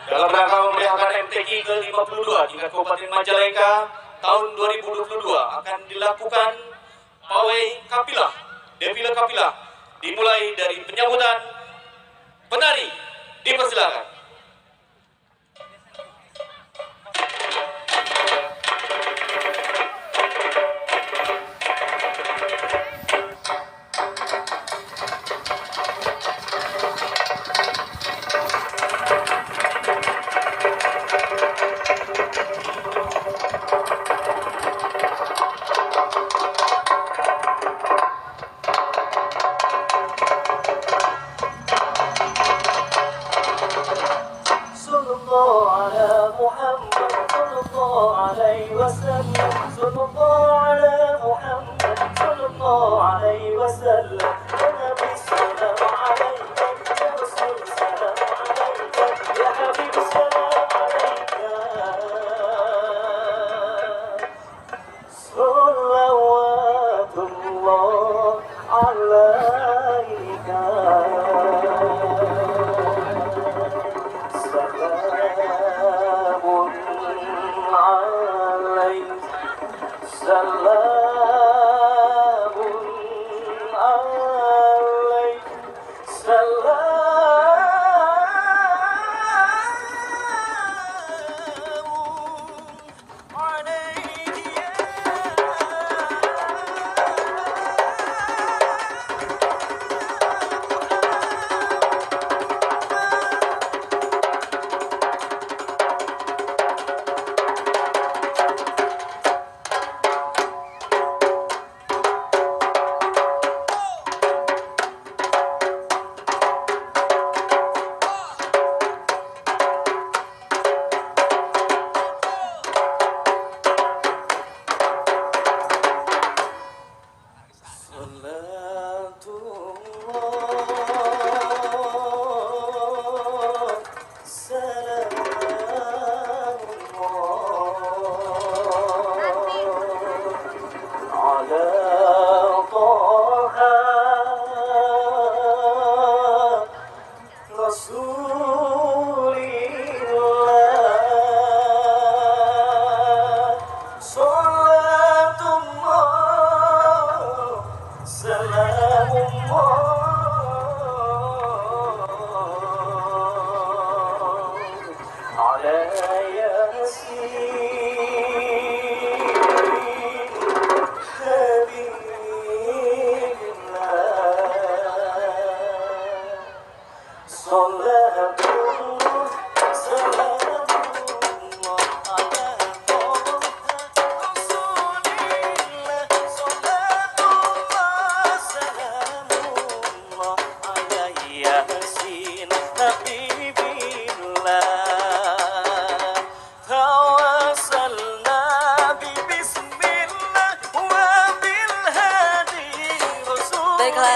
dalam rangka memeriahkan MTQ ke-52 tingkat Kabupaten Majalengka tahun 2022 akan dilakukan pawai kapilah, defile kapilah, dimulai dari penyambutan penari. Dipersilakan.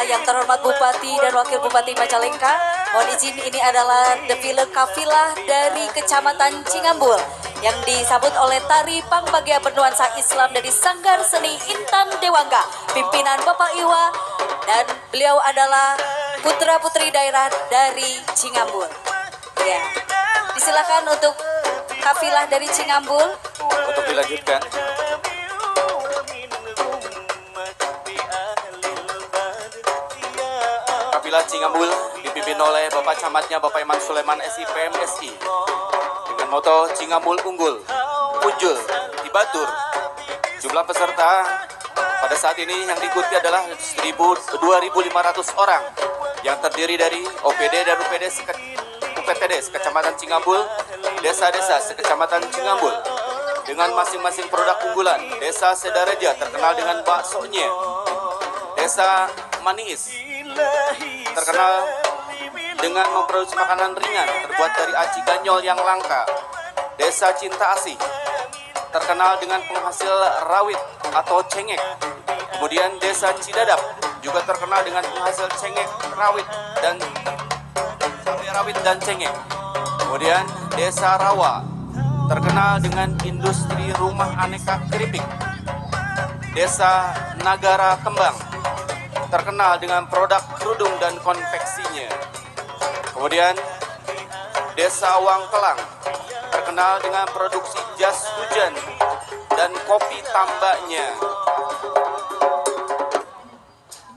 Yang terhormat Bupati dan Wakil Bupati Majalengka, mohon izin ini adalah defile kafilah dari Kecamatan Cingambul yang disambut oleh tari Pangbagia bernuansa Islam dari Sanggar Seni Intan Dewangga, pimpinan Bapak Iwa, dan beliau adalah putra-putri daerah dari Cingambul. Ya, disilakan untuk kafilah dari Cingambul untuk dilanjutkan. Kapilah Cingambul dipimpin oleh Bapak Camatnya Bapak Iman Sulaiman SIPM SI dengan moto Cingambul Unggul, Punjul, Dibatur. Jumlah peserta pada saat ini yang diikuti adalah 2.500 orang yang terdiri dari OPD dan UPTD Sekecamatan Cingambul, desa-desa Sekecamatan Cingambul dengan masing-masing produk unggulan. Desa Sedareja terkenal dengan baksonya, Desa Manis terkenal dengan memproduksi makanan ringan terbuat dari aci ganyol yang langka. Desa Cinta Asih terkenal dengan penghasil rawit atau cengek. Kemudian Desa Cidadap juga terkenal dengan penghasil cengek, rawit dan cabai rawit dan cengek. Kemudian Desa Rawa terkenal dengan industri rumah aneka keripik. Desa Nagara Kembang terkenal dengan produk kerudung dan konveksinya. Kemudian Desa Wangkelang, terkenal dengan produksi jas hujan dan kopi tambaknya.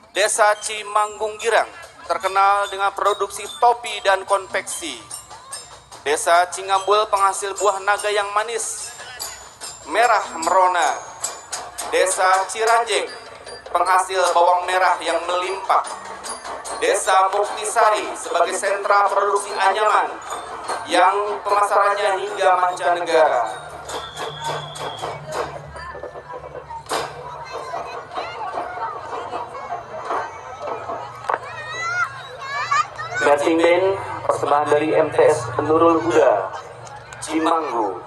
Desa Cimanggung Girang, terkenal dengan produksi topi dan konveksi. Desa Cingambul, penghasil buah naga yang manis, merah merona. Desa Ciranjeng, penghasil bawang merah yang melimpah. Desa Muktisari sebagai sentra produksi anyaman yang pemasarannya hingga mancanegara. Marching Band persembahan dari MTS Nurul Huda, Cimanggu.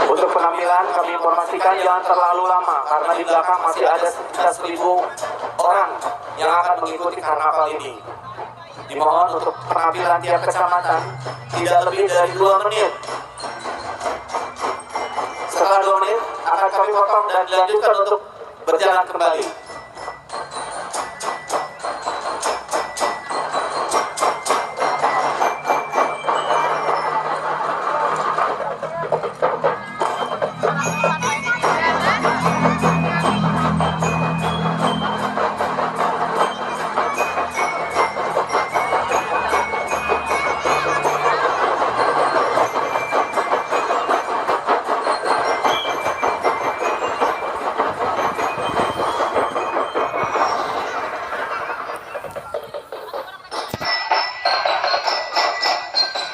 Untuk penampilan kami informasikan jangan terlalu lama karena di belakang masih ada sekitar 1.000 orang yang akan mengikuti karnaval ini. Dimohon untuk penampilan tiap kecamatan tidak lebih dari 2 menit. Setelah 2 menit akan kami potong dan dilanjutkan untuk berjalan kembali.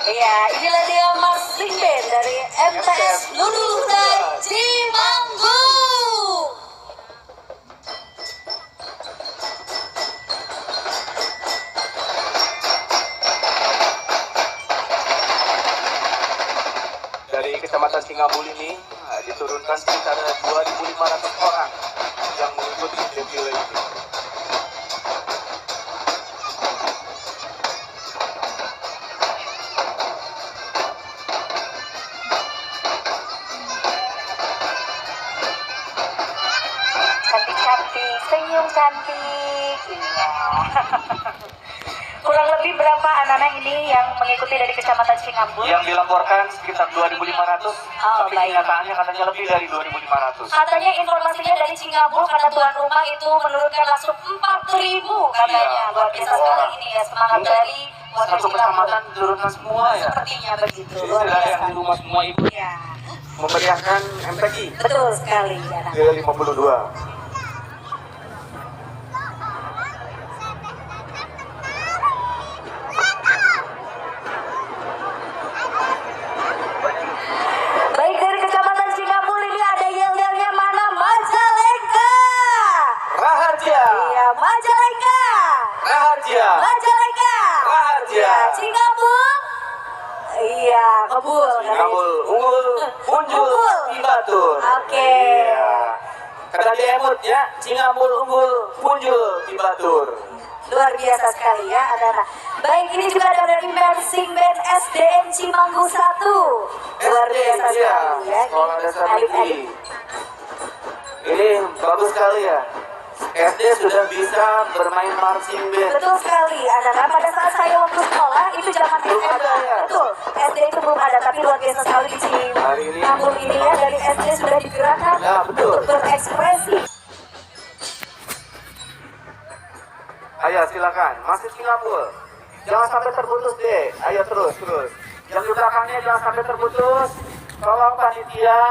Ya, inilah dia Marching Band dari MTS Nurul Huda Cimanggu. Dari Kecamatan Cingambul ini diturunkan sekitar 2.500 orang yang mengikuti defile ini. Cantik-cantik, senyum cantik. Iya. Kurang lebih berapa anak-anak ini yang mengikuti dari Kecamatan Cingambul? Yang dilaporkan sekitar 2.500, tapi baik. kenyataannya katanya lebih dari 2.500. Katanya informasinya dari Cingambul karena tuan rumah itu menurunkan langsung 4.000 katanya. Iya, Luar biasa 4.000 sekali orang. ini ya, semangat dari warga Satu Cingambul. kecamatan diturunkan semua ya. Sepertinya begitu, luar Istilah biasa. yang di rumah semua ibu Ya, memeriahkan MTQ betul sekali anak. ke-52. Baik, dari Kecamatan Cingambul ini ada yel-yelnya mana? Majalengka. Raharja, Iya, Majalengka. Raharja, Majalengka. Raharja. Iya, Cingambul. Iya, kebul. Cingambul unggul, muncul Unggul. di Batur. Oke. Iya. Kata dia emut ya, Cingambul unggul, muncul di Batur. Luar biasa sekali ya anak-anak. Baik, ini juga ada dari Marching Band SDN Cimanggu 1. Luar biasa Iya, sekali ya. Sekolah Dasar Adik-adik. Negeri. Ini bagus sekali ya. SD sudah bisa bermain marching band. Betul sekali anak-anak. Pada saat saya waktu sekolah itu zaman Belum SMA. ada, ya? Betul. SD itu belum ada, tapi luar biasa sekali di Hari ini. Cingambul ini ya, dari SD sudah digerakkan Ya, betul. untuk berekspresi. Ayo silakan, masih Cingambul. Jangan sampai terputus deh. Ayo terus. Yang di belakangnya jangan sampai terputus. Tolong panitia.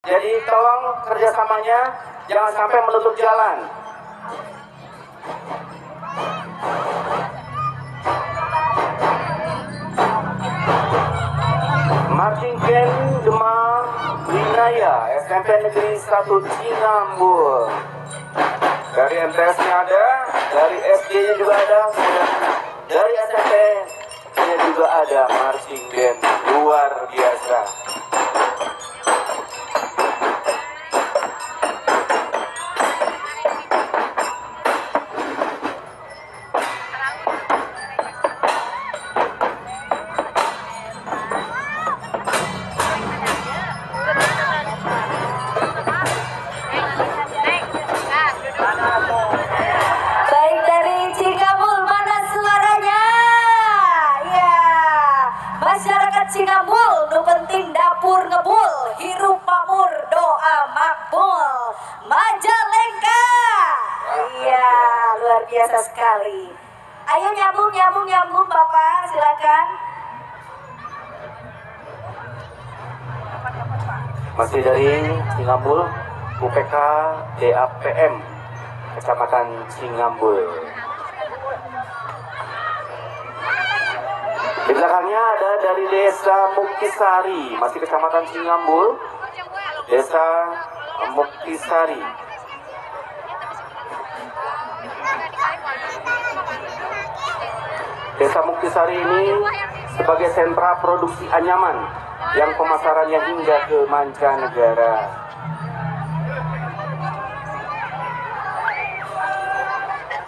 Jadi tolong kerjasamanya jangan sampai menutup jalan. Marching Band Demang Winaya SMP Negeri 1 Cingambul. Dari MTS-nya ada, dari SD DJ-nya juga ada. Dari SMP nya juga ada marching band luar biasa. Baik, dari Cingambul, mana suaranya? Ya, masyarakat Cingambul, nu penting dapur ngebul, hirup makmur, doa makbul, Majalengka. Iya, luar biasa sekali. Ayo nyambung Bapak, silakan. Masih dari Cingambul, UPK DAPM Kecamatan Cingambul. Di belakangnya ada dari Desa Muktisari, masih Kecamatan Cingambul, Desa Muktisari. Desa Muktisari ini sebagai sentra produksi anyaman yang pemasarannya hingga ke mancanegara.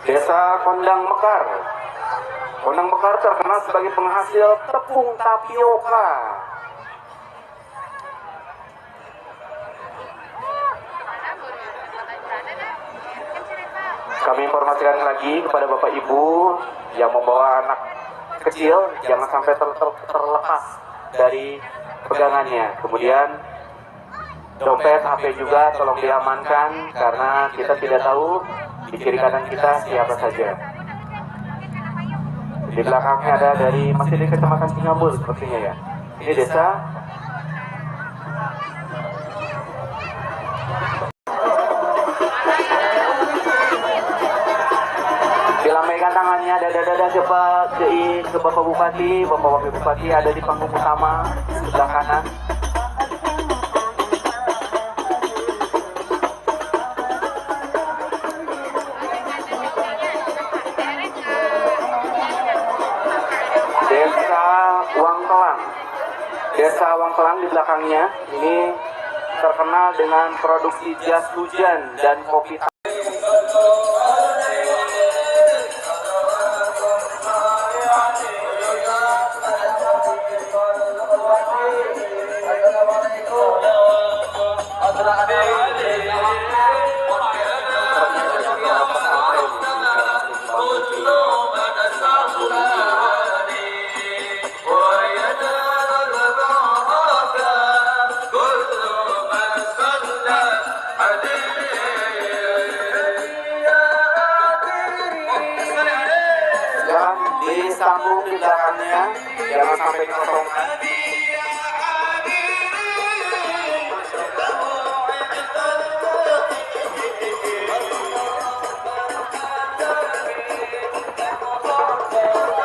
Desa Kondang Mekar. Kondang Mekar terkenal sebagai penghasil tepung tapioka. Kami informasikan lagi kepada Bapak Ibu yang membawa anak kecil, jangan sampai terlepas dari pegangannya. Kemudian dompet, HP juga tolong diamankan karena kita tidak tahu di kiri kanan kita siapa saja. Di belakangnya ada dari masih di Kecamatan Cingambul sepertinya ya. Ini desa dilambaikan tangannya, dada ke Bapak Bupati, Bapak Wakil Bupati ada di panggung utama sebelah kanan. Desa Wangkelang di belakangnya ini terkenal dengan produksi jas hujan dan kopi. Disambung di belakangnya, jangan sampai kosong.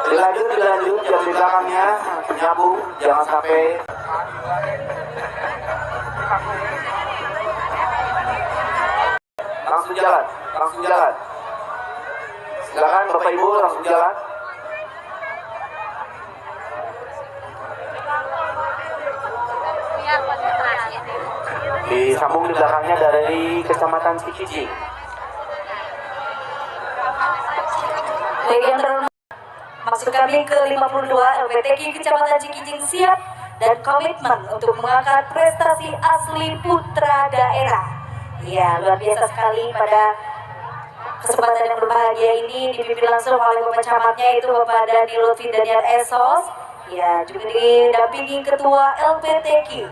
Dilanjut yang di belakangnya nyambung, jangan sampai. Langsung jalan. Silakan Bapak Ibu langsung jalan. Disambung di belakangnya dari Kecamatan Cikijing. Maksud kami ke-52 LPTK Kecamatan Cikijing siap dan komitmen untuk mengangkat prestasi asli putra daerah. Ya, luar biasa sekali pada kesempatan yang berbahagia ini dipimpin langsung oleh Bapak Camatnya yaitu Bapak Dani Lutfi Daniel Esos. Ya, juga didampingi Ketua LPTK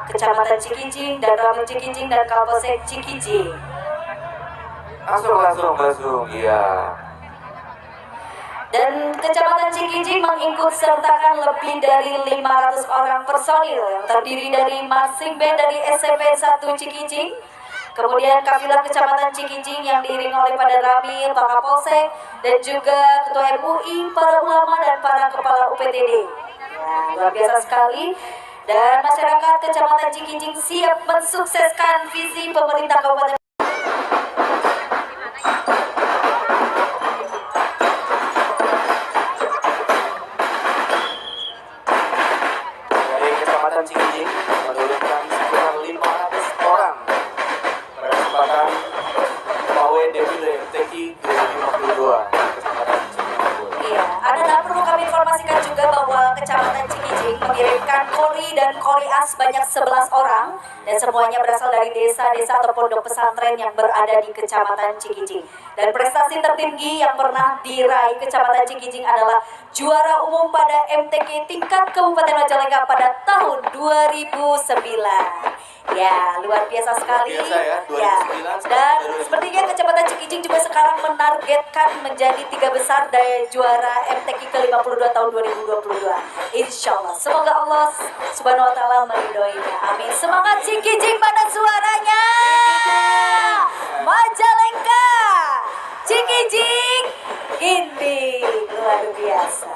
Kecamatan Cikijing dan Ramil Cikijing dan Kapolsek Cikijing. Langsung, iya. Dan Kecamatan Cikijing mengikut sertakan lebih dari 500 orang personil yang terdiri dari marching band dari SMP 1 Cikijing, kemudian kafilah Kecamatan Cikijing yang diiringi oleh Pak Ramil, Pak Kapolsek, dan juga Ketua MUI, para ulama dan para kepala UPTD. Ya, luar biasa sekali. Dan masyarakat Kecamatan Cikijing siap mensukseskan visi pemerintah Kabupaten. dan perlu kami informasikan juga bahwa Kecamatan Cikijing mengirimkan kori dan korias sebanyak 11 orang dan semuanya berasal dari desa-desa atau pondok pesantren yang berada di Kecamatan Cikijing. Dan prestasi tertinggi yang pernah diraih Kecamatan Cikijing adalah juara umum pada MTQ tingkat Kabupaten Majalengka pada tahun 2009. Ya, luar biasa sekali. Luar biasa ya, 2009. Dan sepertinya Kecamatan Cikijing juga sekarang menargetkan menjadi 3 besar dari juara MTQ ke-52 tahun 2022. Insya Allah. Semoga Allah Subhanahu wa Ta'ala meridhoinya. Amin. Semangat Cikijing, mana suaranya? Majalengka, Cikijing, ini luar biasa.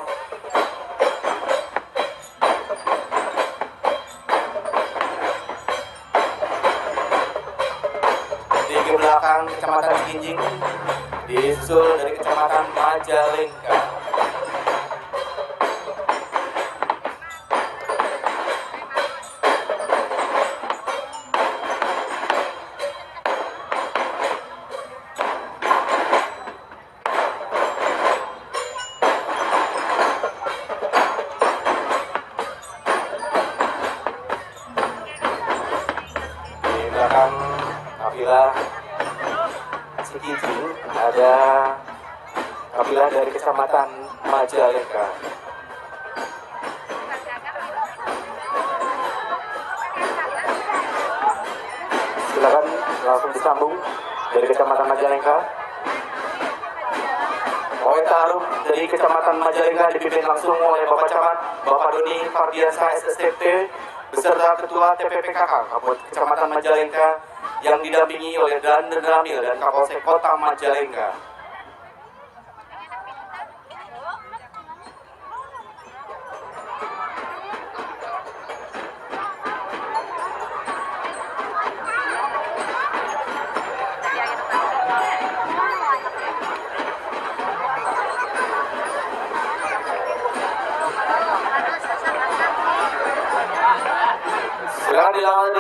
Di belakang Kecamatan Cikijing disusul dari Kecamatan Majalengka. Di belakang kafilah Cikijing ada kafilah dari Kecamatan Majalengka. Silakan langsung disambung dari Kecamatan Majalengka. Oe Taruh dari Kecamatan Majalengka dipimpin langsung oleh Bapak Camat Bapak Doni Fardiansa SSTP beserta Ketua TPPKK Kecamatan Majalengka yang didampingi oleh Dan Ramil dan Kapolsek Kota Majalengka. Silakan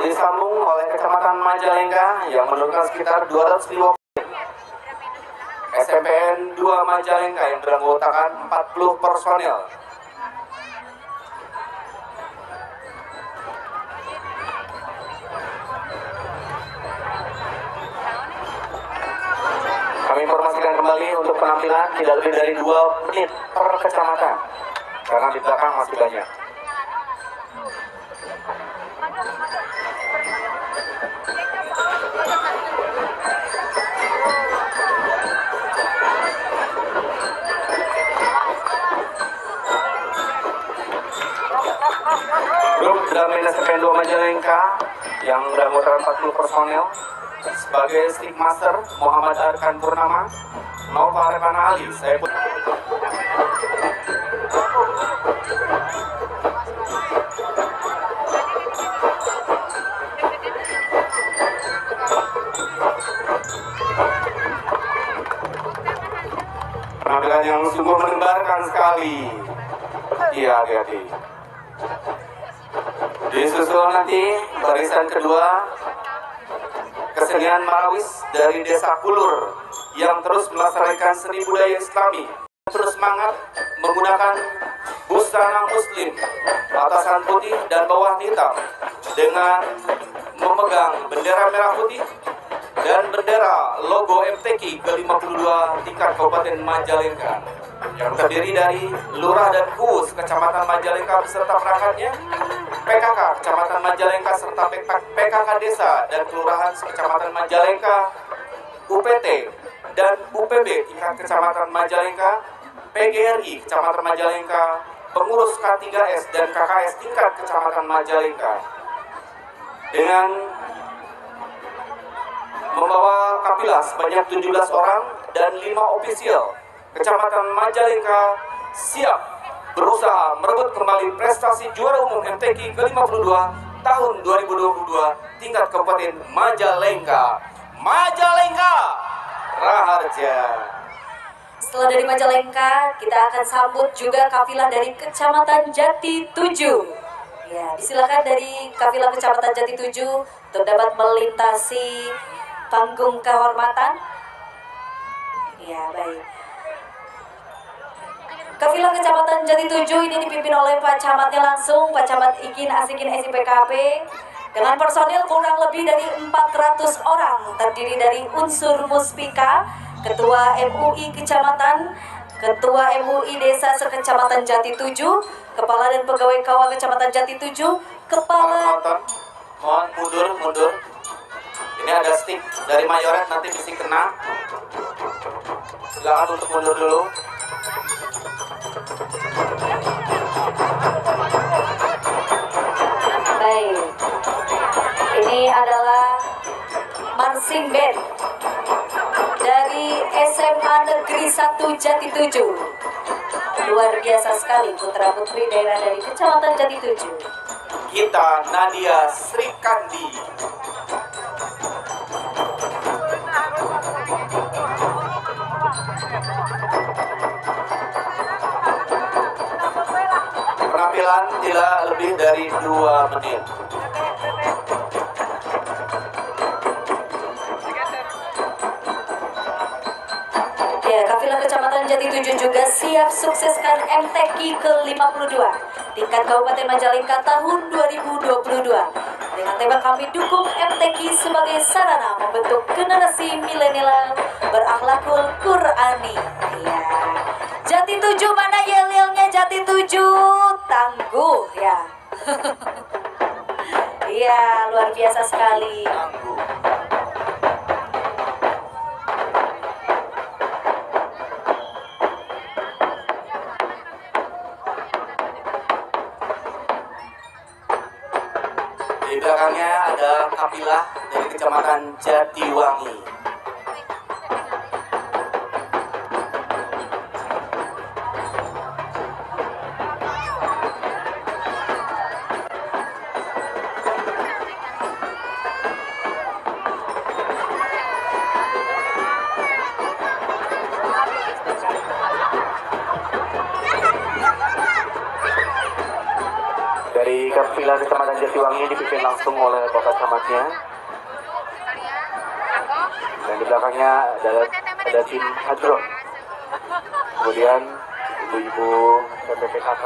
disambung oleh Kecamatan Majalengka yang menurunkan sekitar 250 SMPN 2 Majalengka yang beranggotakan 40 personel. Kami informasikan kembali untuk penampilan tidak lebih dari 2 menit per kecamatan karena di belakang masih banyak. Grup Dramen SMPN 2 Majalengka yang beranggotakan 40 personel sebagai stick master Muhammad Arkan Purnama, Nova Repana Ali, saya pun penampilan yang sungguh mendebarkan sekali. Iya, hati-hati. Disusul nanti barisan kedua kesenian Marawis dari Desa Kulur yang terus melestarikan seni budaya Islami, terus semangat menggunakan busana muslim atasan putih dan bawah hitam dengan memegang bendera merah putih dan bendera logo MTQ ke-52 tingkat Kabupaten Majalengka yang terdiri dari Lurah dan Kus Kecamatan Majalengka beserta perangkatnya, PKK Kecamatan Majalengka serta PKK Desa dan Kelurahan Kecamatan Majalengka, UPT dan UPB tingkat Kecamatan Majalengka, PGRI Kecamatan Majalengka, pengurus K3S dan KKS tingkat Kecamatan Majalengka dengan membawa kafilah sebanyak 17 orang dan 5 ofisial. Kecamatan Majalengka siap berusaha merebut kembali prestasi juara umum MTQ ke-52 tahun 2022 tingkat Kabupaten Majalengka. Majalengka Raharja. Setelah dari Majalengka, kita akan sambut juga kafilah dari Kecamatan Jati 7. Ya, disilakan dari kafilah Kecamatan Jati 7 untuk dapat melintasi panggung kehormatan. Ya, baik. Kafilah Kecamatan Jati 7 ini dipimpin oleh Pak Camatnya langsung, Pak Camat Ikin Asikin SIPKP, dengan personil kurang lebih dari 400 orang, terdiri dari unsur Muspika, Ketua MUI Kecamatan, Ketua MUI Desa Sekecamatan Jati 7, Kepala dan Pegawai Kawah Kecamatan Jati 7, Kepala... Mohon mundur. Ini ada stick dari Mayoret, nanti bisa kena. Silakan untuk mundur dulu. Baik, ini adalah marching band dari SMA Negeri 1 Jati 7. Luar biasa sekali putra putri daerah dari Kecamatan Jati 7. Gita Nadia Srikandi. Penampilan tidak lebih dari 2 menit. Ya, Kafilah Kecamatan Jati 7 juga siap sukseskan MTQ ke-52 tingkat Kabupaten Majalengka tahun 2022. Dengan tema kami dukung MTQ sebagai sarana membentuk generasi milenial berakhlakul Qurani. Ya. Jati 7 mana yel-yelnya Jati 7? Tangguh ya. Iya, luar biasa sekali. Di belakangnya ada kafilah dari Kecamatan Jatiwangi. Dari kafilah Kecamatan Jatiwangi dipimpin langsung oleh Bapak Camatnya. Dan di belakangnya ada tim hadron. Kemudian ibu-ibu PPPKK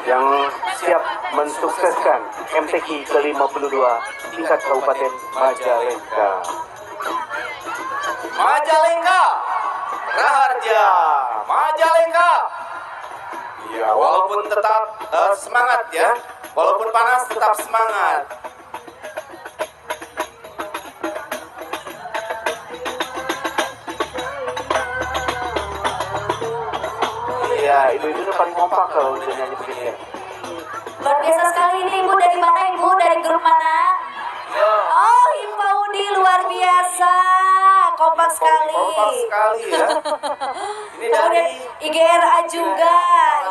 yang siap mensukseskan MTQ ke-52 tingkat Kabupaten Majalengka. Majalengka, Raharja, Majalengka. Ya, walaupun tetap semangat ya, walaupun panas tetap semangat. Iya, ibu-ibu depan kompak kalau udah nyanyi begini ya. Luar biasa sekali ini ibu, dari mana ibu? Dari grup mana? Oh, Impaudi luar biasa, kompak sekali. Kompak sekali ya. Ini dari Kemudian IGRA juga,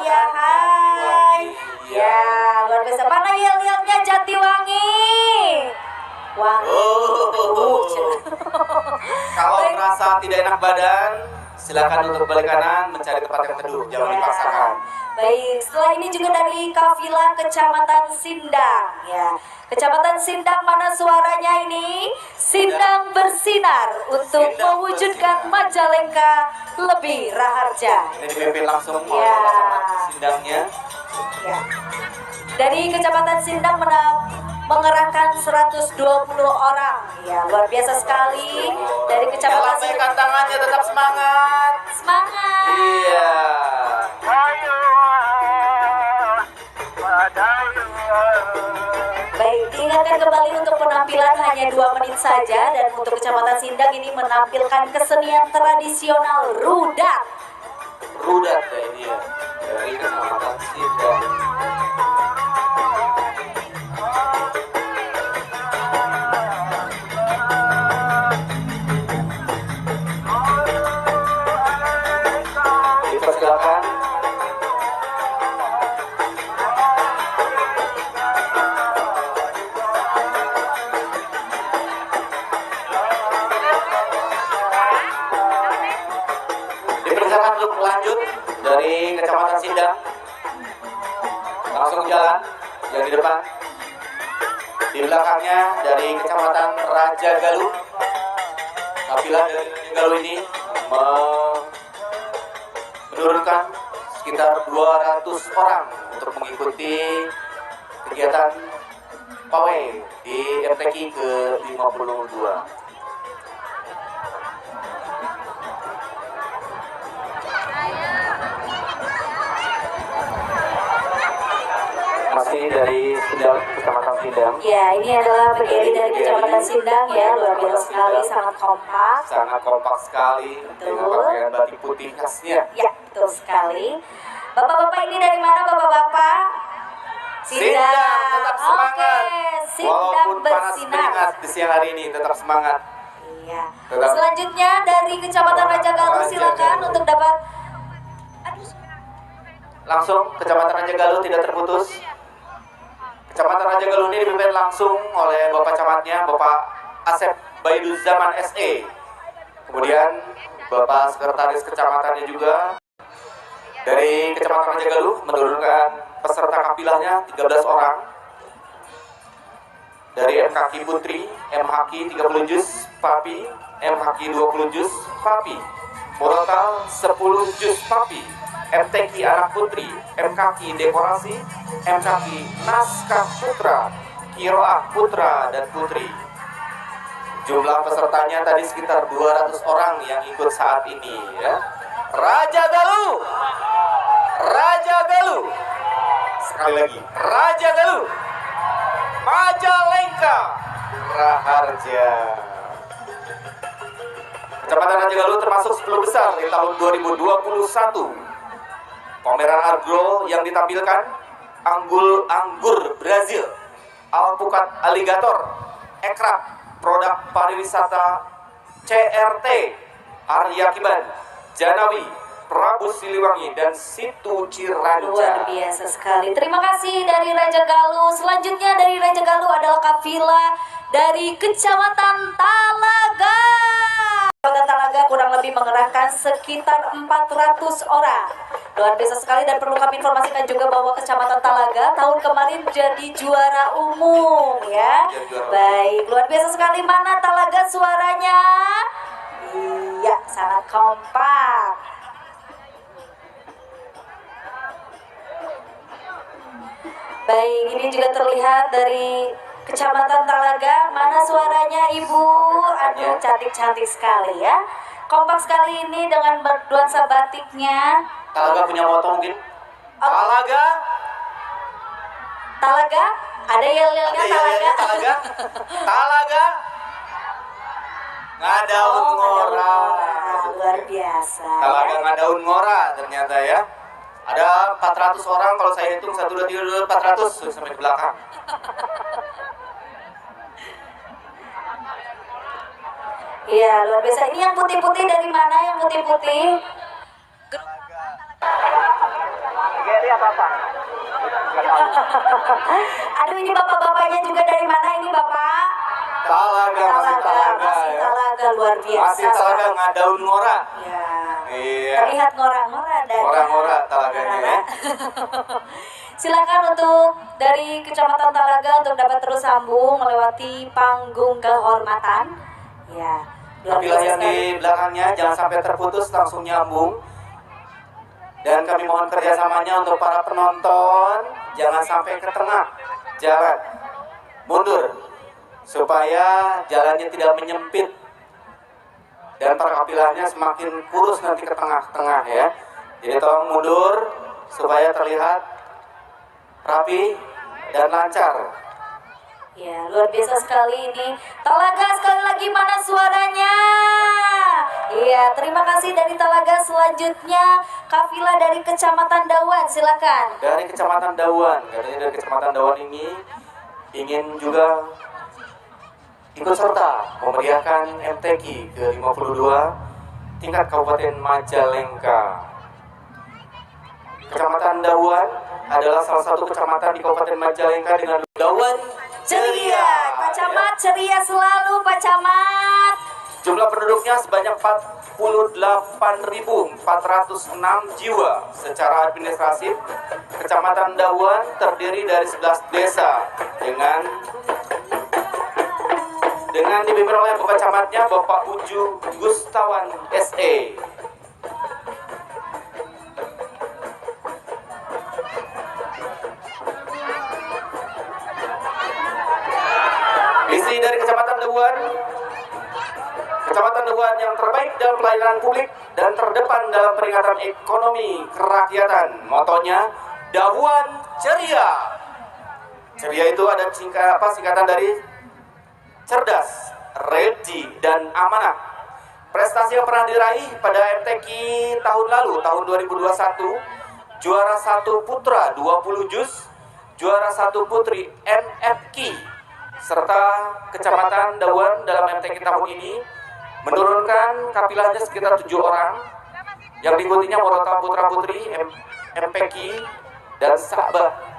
ya hai. Ya, luar biasa. Mana yel-yelnya Jatiwangi? Wangi. Kalau merasa tidak enak badan, silakan untuk balik kanan, mencari tempat yang teduh, jangan dipaksakan. Baik, setelah ini juga dari kafilah Kecamatan Sindang ya. Kecamatan Sindang mana suaranya ini? Sindang bersinar untuk mewujudkan Majalengka lebih raharja. Ini dipimpin langsung oleh Ya. Bapak Camat Sindangnya. Ya. Dari Kecamatan Sindang mengerahkan 120 orang. Ya, luar biasa sekali. Dari Kecamatan Sindang. Lambaikan tangannya, tetap semangat. Semangat. Iya. Baik, diingatkan kembali untuk penampilan hanya 2 menit saja, dan untuk Kecamatan Sindang ini menampilkan kesenian tradisional rudat. Rudat ya ini ya. Dari Kecamatan Sindang. Dipersilakan. Dipersilakan untuk lanjut dari Kecamatan Sindang. Langsung jalan yang di depan. Di belakangnya dari Kecamatan Raja Galuh. Kafilah dari Galuh ini menurunkan sekitar 200 orang untuk mengikuti kegiatan pawai di MTQ ke-52. Masih dari Sindang, Kecamatan Sindang. Ya, ini adalah berdiri dari Kecamatan Sindang ya, luar biasa sekali, sangat kompak. Sangat kompak sekali dengan pakaian batik putih khasnya. Ya, betul sekali. Bapak-bapak ini dari mana Bapak-bapak? Sindang, tetap semangat. Oke, Sindang Walaupun panas bersinar. keringat di siang hari ini, tetap semangat. Iya. Tetap. Selanjutnya dari Kecamatan Raja Galuh Raja silakan Galuh. untuk dapat. Langsung Kecamatan Raja Galuh tidak terputus. Kecamatan Raja Galuh ini dipimpin langsung oleh Bapak Camatnya, Bapak Asep Baiduzaman SE. Kemudian Bapak Sekretaris Kecamatannya juga dari Kecamatan Raja Galuh menurunkan peserta kapilahnya 13 orang. Dari MKQ Putri, MHQ 30 juz Papi, MHQ 20 juz Papi, Morotal 10 juz Papi, MTQ Anak Putri, MKQ Dekorasi, MKQ Naskah Putra, Kiroah Putra dan Putri. Jumlah pesertanya tadi sekitar 200 orang yang ikut saat ini ya. Raja Galuh, Raja Galuh, sekali lagi Raja Galuh, Majalengka, Raharja. Kecamatan Raja Galuh termasuk 10 besar di tahun 2021. Pameran agro yang ditampilkan anggur Brazil, alpukat aligator, ekrab, produk pariwisata CRT, Arya Kiban, Janawi, Prabu Siliwangi, dan Situ Ciranca. Luar biasa sekali. Terima kasih dari Raja Galuh. Selanjutnya dari Raja Galuh adalah kafilah dari Kecamatan Talaga. Kecamatan Talaga kurang lebih mengerahkan sekitar 400 orang. Luar biasa sekali, dan perlu kami informasikan juga bahwa Kecamatan Talaga tahun kemarin jadi juara umum ya. Baik, luar biasa sekali. Mana Talaga suaranya? Iya, sangat kompak. Baik, ini juga terlihat dari Kecamatan Talaga. Mana suaranya Ibu? Aduh, cantik-cantik sekali ya. Kompak sekali ini dengan bernuansa batiknya. Talaga punya moto mungkin? Talaga, Talaga? Ada yel-yelnya Talaga? Talaga, Talaga, ngadaun ngora. Luar biasa. Talaga ngadaun ngora ternyata ya. Ada 400 orang, kalau saya hitung 1, 2, 3, 400 sampai di belakang. Iya, luar biasa. Ini yang putih-putih dari mana? Yang putih-putih? Aduh, ini bapak-bapaknya juga dari mana ini Bapak? Talaga, masih Talaga masih ya. Talaga, luar biasa. Masih Talaga ngadaun ngora. Ya. Iya. Terlihat ngora-ngora dan Ngora-ngora Talaganya ya. Silakan untuk dari Kecamatan Talaga untuk dapat terus sambung melewati panggung kehormatan. Ya. Luar Kafilah biasa yang di sekali. belakangnya jangan sampai terputus, langsung nyambung. Dan kami mohon kerjasamanya untuk para penonton, jangan sampai ke tengah jalan, mundur, supaya jalannya tidak menyempit dan para kapilahnya semakin kurus nanti ke tengah-tengah ya. Jadi tolong mundur supaya terlihat rapi dan lancar. Ya, luar biasa sekali ini. Talaga, sekali lagi mana suaranya? Iya, terima kasih dari Talaga. Selanjutnya kafilah dari Kecamatan Dawan, silakan. Dari Kecamatan Dawan, katanya dari Kecamatan Dawan ini ingin juga ikut serta memeriahkan MTQ ke-52 tingkat Kabupaten Majalengka. Kecamatan Dawan adalah salah satu kecamatan di Kabupaten Majalengka dengan Dawan Ceria, Pak Camat ceria selalu Pak Camat. Jumlah penduduknya sebanyak 48.406 jiwa. Secara administratif, Kecamatan Dawan terdiri dari 11 desa dengan dipimpin oleh Bapak Camatnya Bapak Uju Gustawan SE. Visi dari Kecamatan Dewan, Kecamatan Dewan yang terbaik dalam pelayanan publik dan terdepan dalam peringatan ekonomi kerakyatan. Motonya Dawan Ceria. Ceria itu ada singkatan dari cerdas, ready, dan amanah. Prestasi yang pernah diraih pada MTQ tahun lalu, tahun 2021, juara 1 putra 20 juz, juara 1 putri MFQ, serta Kecamatan Dawan dalam MTQ tahun ini menurunkan kapilahnya sekitar 7 orang, yang diikutinya Morota Putra Putri MPQ dan Sabah.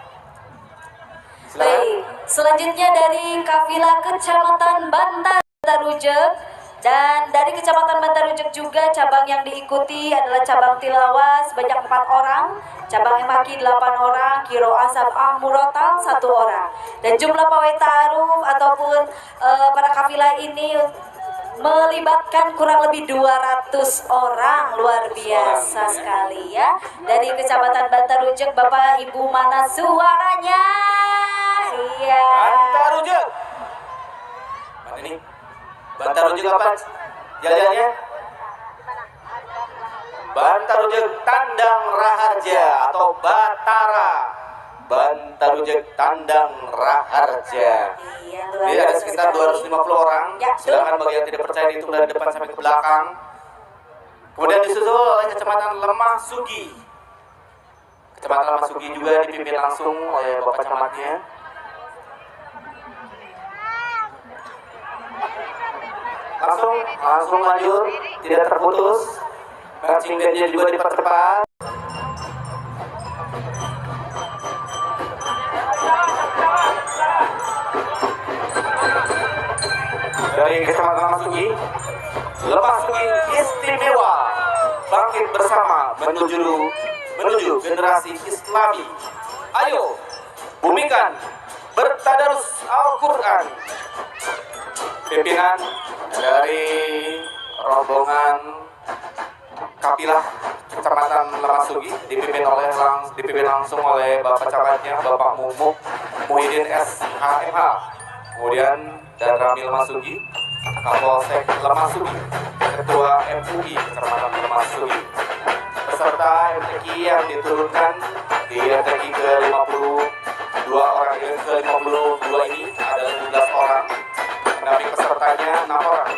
Baik, selanjutnya dari kafilah Kecamatan Bantarujek, dan dari Kecamatan Bantarujek juga cabang yang diikuti adalah cabang Tilawah sebanyak 4 orang, cabang MHQ 8 orang, Kiro Asap Murotal 1 orang, dan jumlah pawai ta'aruf ataupun para kafilah ini melibatkan kurang lebih 200 orang. Luar biasa sekali ya. Dari Kecamatan Bantarujek, Bapak Ibu mana suaranya? Iya. Bantarujek. Mana ini? Bantarujek apa jalannya? Bantarujek Tandang Raharja atau Batara. Bantarujek Tandang Raharja. Iya, luar Jadi ada biasa sekitar sekali. 250 orang. Ya, Silakan bagi yang tidak percaya dihitung dari depan sampai ke belakang. Kemudian disusul oleh Kecamatan Lemah Sugi. Kecamatan Lemah Sugi juga dipimpin langsung oleh Bapak Camatnya. Langsung lanjut, tidak terputus. Marching bandnya juga dipercepat. Dari Kecamatan Lemah Sugi istimewa, bangkit bersama menuju generasi Islami. Ayo, bumikan bertadarus Al-Quran. Pimpinan dari rombongan kapilah Kecamatan Lemah Sugi dipimpin langsung oleh Bapak Camatnya Bapak Muhyiddin SHMH, kemudian dan Ramil Masugi, Kapolsek Lemah Sugi, Ketua MUI Kecamatan Lemah Sugi, beserta MTQ yang diturunkan di MTQ ke-52 orang, ke-52 ini ada 15 orang, pendamping pesertanya 6 orang,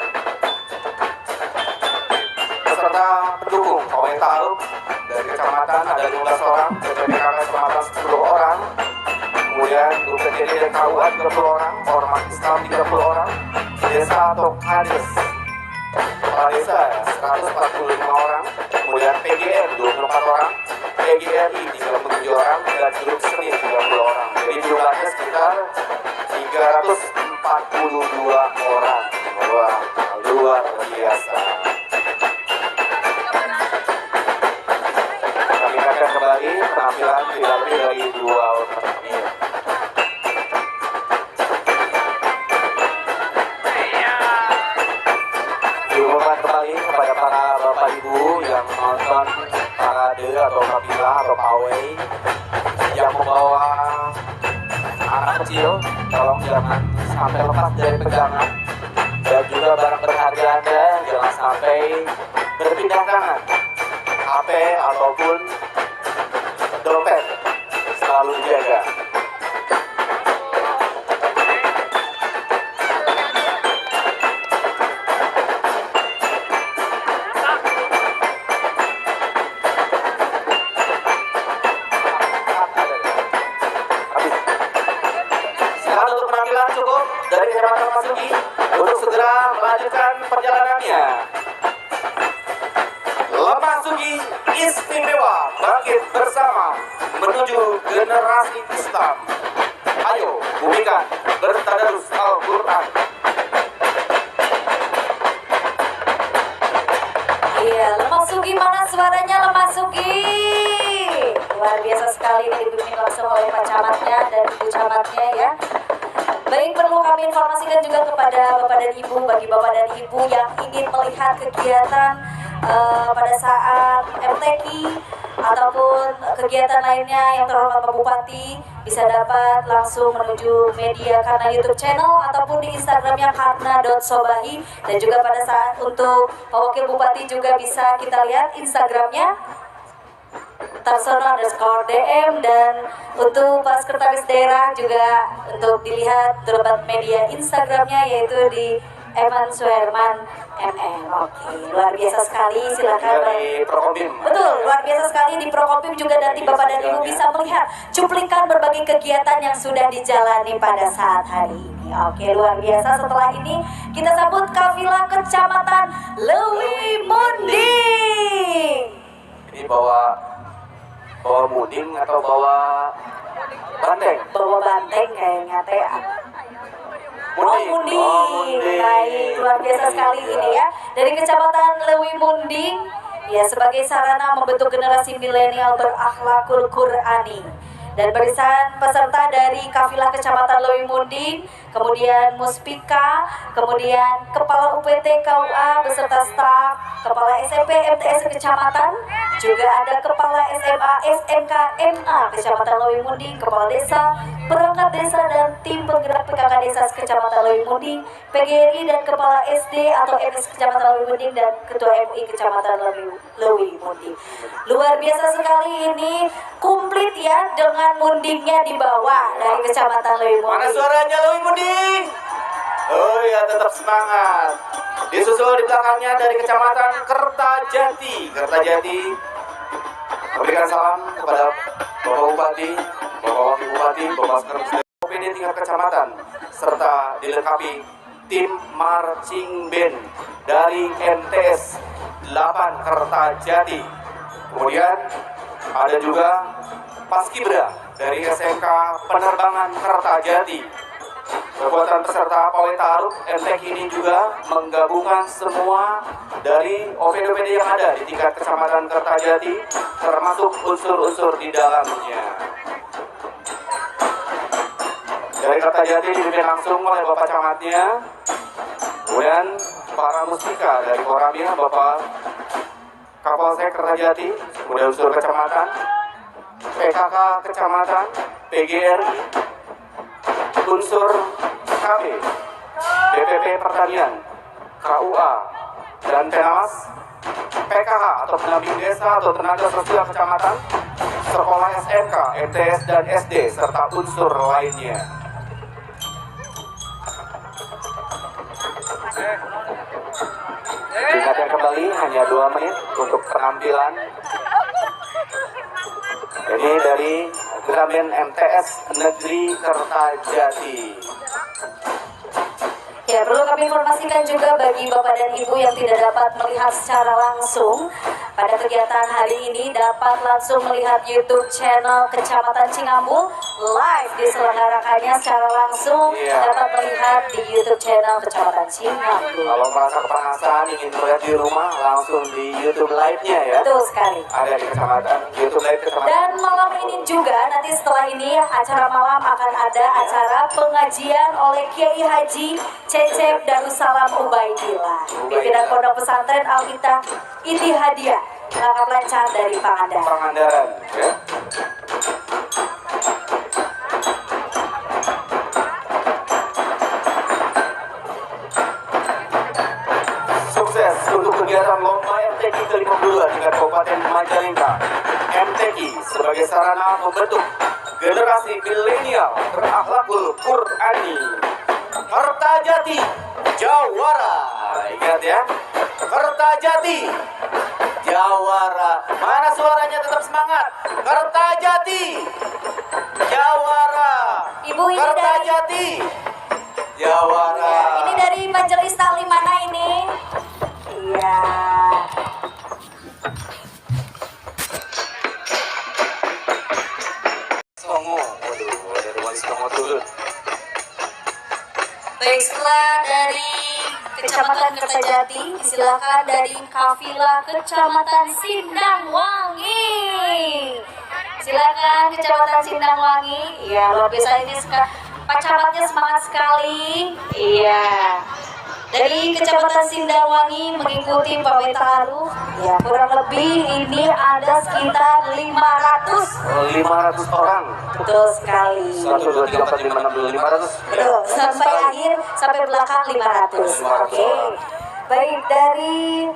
peserta pendukung pawai ta'aruf dari kecamatan ada 15 orang, PPKK kecamatan 10 orang, kemudian grup PTD dan KUA 30 orang, Ormas Islam 30 orang, desa atau Kades kepala desa 145 orang, kemudian PGR 24 orang, PGRI 37 orang, dan grup seni 30 orang. Jadi jumlahnya sekitar 342 orang. Wah, luar biasa. Kami akan kembali penampilan tidak lebih dari 2 menit. Diumumkan kembali kepada para bapak ibu yang menonton parade atau kapilah atau pawai yang membawa anak kecil, tolong jangan sampai lepas dari pegangan, dan juga barang berharga Anda jangan sampai berpindah tangan. HP ataupun dompet selalu jaga. Sekarang untuk penampilan cukup dari Kecamatan Lemah Sugi untuk segera melanjutkan perjalanannya. Lemah Sugi istimewa, bangkit bersama menuju generasi Islam. Ayo, bumikan bertadarus Al-Quran. Iya, Lemah Sugi mana suaranya Lemah Sugi? Luar biasa sekali dipimpin langsung oleh Pak Camatnya dan Ibu Camatnya ya. Baik, perlu kami informasikan juga kepada Bapak dan Ibu, bagi Bapak dan Ibu yang ingin melihat kegiatan pada saat MTQ ataupun kegiatan lainnya yang terhormat Pak Bupati bisa dapat langsung menuju media Karna YouTube channel ataupun di Instagramnya karna.sobahi, dan juga pada saat untuk Pak Wakil Bupati juga bisa kita lihat Instagramnya Tarsono_DM, dan untuk Pak Sekretaris Daerah juga untuk dilihat terdapat media Instagramnya yaitu di Eman Suherman MM. Oke, luar biasa sekali, silakan. Dari Prokopim. Betul, luar biasa sekali di Prokopim juga nanti Bapak dan Ibu bisa melihat cuplikan berbagai kegiatan yang sudah dijalani pada saat hari ini. Oke, luar biasa. Setelah ini kita sambut kafilah Kecamatan Lewi Munding. Ini bawa muding atau bawa banteng? Bawa banteng kayaknya teh. Munding. Munding. Baik, luar biasa sekali ini ya. Dari Kecamatan Lewi Munding, ya, sebagai sarana membentuk generasi milenial berakhlakul Qur'ani. Dan barisan peserta dari kafilah Kecamatan Lewi Munding, kemudian Muspika, kemudian Kepala UPT KUA beserta staf, Kepala SMP MTS Kecamatan, juga ada Kepala SMA SMK MA Kecamatan Lewi Munding, Kepala Desa, perangkat desa dan tim penggerak PKK Desa Kecamatan Lewi Munding, PGRI dan Kepala SD atau MS Kecamatan Lewi Munding, dan Ketua MUI Kecamatan Lewi Munding. Luar biasa sekali ini, komplit ya dengan mundingnya di bawah dari Kecamatan Lewi Munding. Mana suaranya Lewi Munding? Oh ya, tetap semangat. Disusul di belakangnya dari Kecamatan Kertajati. Kertajati memberikan salam kepada Bapak Bupati, Bapak Wakil Bupati, Bapak Sekretaris OPD tingkat kecamatan, serta dilengkapi tim marching band dari MTS 8 Kertajati. Kemudian ada juga Paskibra dari SMK Penerbangan Kertajati. Kekuatan peserta pawai taruh MTQ ini juga menggabungkan semua dari OPD-OPD yang ada di tingkat kecamatan Kertajati, termasuk unsur-unsur di dalamnya. Dari Kertajati dipimpin langsung oleh Bapak Camatnya, kemudian para muspika dari Koramil, Bapak Kapolsek Kertajati, kemudian unsur kecamatan, PKK kecamatan, PGRI, unsur KB, BPP Pertanian, KUA, dan Penawas, PKH atau pendamping desa atau tenaga sosial kecamatan, sekolah SMK, MTS dan SD, serta unsur lainnya. Diingatkan kembali hanya 2 menit untuk penampilan. Ini dari Gramen MTS Negeri Kertajati. Ya, perlu kami informasikan juga bagi Bapak dan Ibu yang tidak dapat melihat secara langsung pada kegiatan hari ini, dapat langsung melihat YouTube channel Kecamatan Cingambul live diselenggarakannya secara langsung. Dapat melihat di YouTube channel Kecamatan Cingambul. Kalau merasa kepanasan ingin melihat di rumah, langsung di YouTube live-nya ya. Betul sekali. Ada di kecamatan, YouTube live kecamatan. Dan malam ini juga, nanti setelah ini acara malam akan ada acara pengajian oleh Kiai Haji Cecep Darussalam Ubaidillah, pimpinan Pondok Pesantren Al-Ittihad Ittihadiyah, Langkap Lancar dari Pangandaran. Pangandaran, ya. Sukses untuk kegiatan lomba MTQ ke-52 tingkat Kabupaten Majalengka. MTQ sebagai sarana membentuk generasi milenial berakhlakul Qur'ani. Kertajati Jawara, ingat ya, Kertajati Jawara. Mana suaranya, tetap semangat. Kertajati Jawara. Ibu ini Kertajati Jawara. Ini dari majelis taklim mana ini? Iya. Songo, waduh, dari Wali Songo turun. Baik, setelah dari Kecamatan Kertajati, silakan dari kafilah Kecamatan Sindangwangi. Silakan Kecamatan Sindangwangi. Ya, luar biasa ini Pak Camatnya semangat sekali. Iya. Dari Kecamatan Sindangwangi mengikuti pawai taruh, ya kurang lebih ini ada sekitar 500. 500 orang. Betul sekali. 1, 2, 3, 4, 5, 6, 7, 500. Betul, sampai akhir, sampai belakang 500. Oke. Baik, dari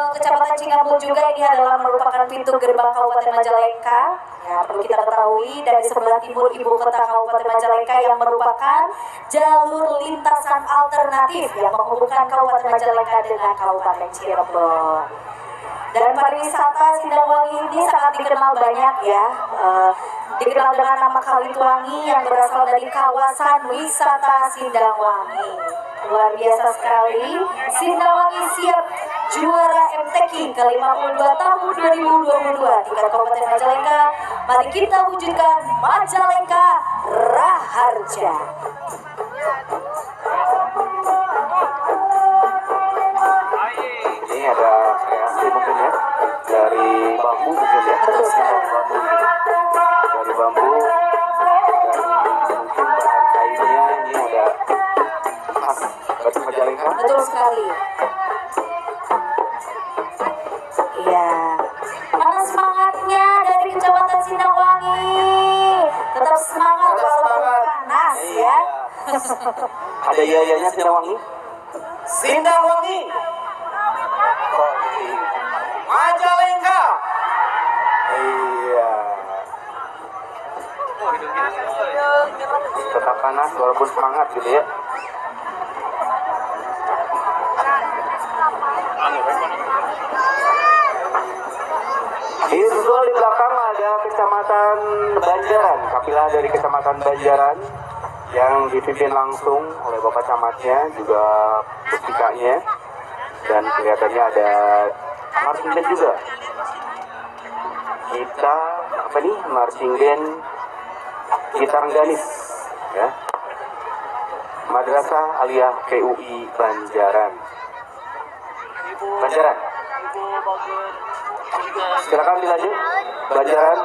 Kecamatan Cingambul juga ini adalah merupakan pintu gerbang Kabupaten Majalengka. Ya, perlu kita ketahui dari sebelah timur ibu kota Kabupaten Majalengka yang merupakan jalur lintasan alternatif yang menghubungkan Kabupaten Majalengka dengan Kabupaten Cirebon. Dan pariwisata Sindangwangi ini sangat dikenal banyak ya, dikenal dengan nama Kalituangi yang berasal dari kawasan wisata Sindangwangi. Luar biasa sekali, Sindangwangi siap juara MTQ ke-52 tahun 2022 tingkat Kabupaten Majalengka. Mari kita wujudkan Majalengka Raharja. Ini ada kreasi mungkin ya, dari bambu mungkin ya. Betul sekali. Dari bambu dan mungkin bahan kainnya ini ada khas Batu Majalengka. Betul sekali. Iya. Mana semangatnya dari Kecamatan Sindangwangi? Tetap semangat walaupun panas ya. Ada yayanya Sindangwangi. Sindangwangi. Majalengka. Iya. Tetap panas walaupun semangat gitu ya. Visual di belakang ada Kecamatan Banjaran, kapilah dari Kecamatan Banjaran yang dipimpin langsung oleh Bapak Camatnya, juga pustikanya, dan kelihatannya ada marching band juga. Kita apa nih, marching band kita Rengganis, ya. Madrasah Aliyah PUI Banjaran. Banjaran. Silakan dilanjut, Banjaran.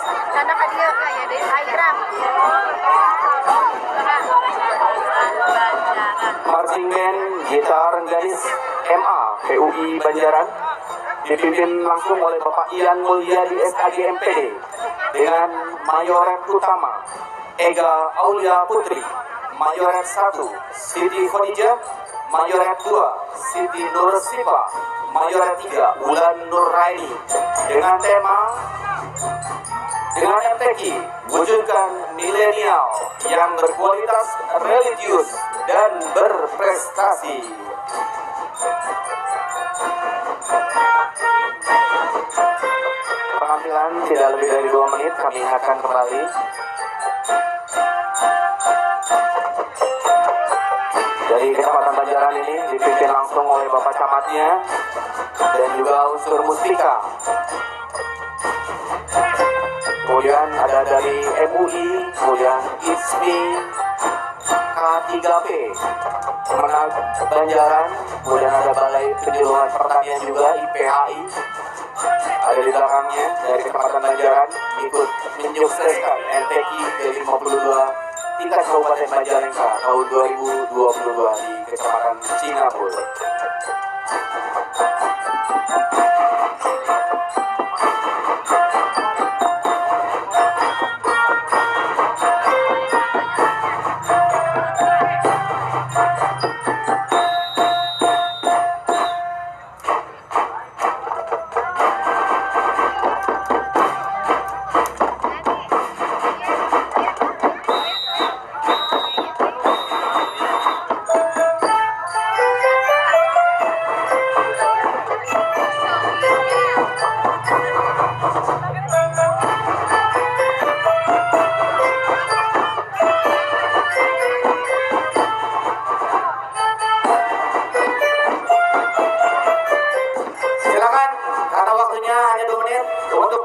Karena kan dia kayak dari Aigram. Marching band Gitar Rengganis MA PUI Banjaran dipimpin langsung oleh Bapak Ian Mulyadi SAG MPD dengan Mayoret Utama Ega Aulia Putri, Mayoret 1 Siti Khadijah, Mayoret 2 Siti Nur Sifa, Mayoret 3 Wulan Nuraini, dengan tema dengan MTQ wujudkan milenial yang berkualitas religius dan berprestasi. Penampilan tidak lebih dari 2 menit, kami ingatkan kembali. Dari Kecamatan Banjaran ini dipimpin langsung oleh Bapak Camatnya dan juga unsur mustika. Kemudian ada dari MUI, kemudian ISMI, K3P, Kemenag Banjaran, kemudian ada Balai Penyuluhan Pertanian juga, IPHI, ada di belakangnya dari Kecamatan Banjaran, ikut menyukseskan MTQ ke-52 tingkat Kabupaten Majalengka tahun 2022 di Kecamatan Cingambul.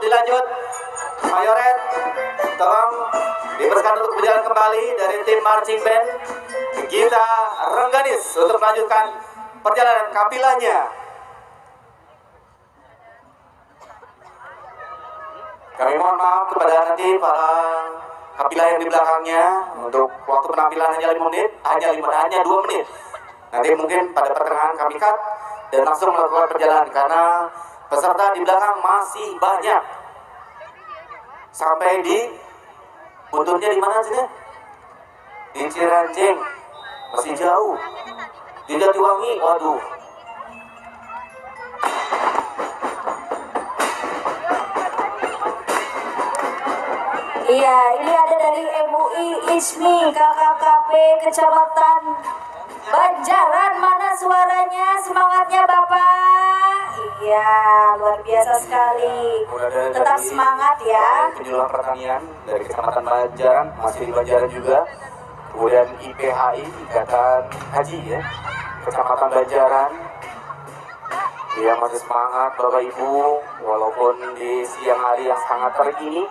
Dilanjut, Mayoret, tolong diberikan untuk berjalan kembali dari tim marching band Gita Rengganis untuk melanjutkan perjalanan kapilahnya. Kami mohon maaf kepada nanti para kapilah yang di belakangnya untuk waktu penampilan hanya 5 menit, hanya 2 menit. Nanti mungkin pada pertengahan kami cut dan langsung melakukan perjalanan karena peserta di belakang masih banyak. Sampai di buntutnya di mana sih? Di Ciranjing, masih jauh. Di Jatiwangi, waduh. Iya, ini ada dari MUI ISMI KKKP Kecamatan Banjaran. Mana suaranya, semangatnya Bapak? Iya, luar biasa sekali. Tetap semangat ya. Penyuluhan pertanian dari Kecamatan Banjaran, masih di Banjaran juga. Kemudian IPHI, Ikatan Haji ya, Kecamatan Banjaran. Dia masih semangat Bapak Ibu, walaupun di siang hari yang sangat terik ini,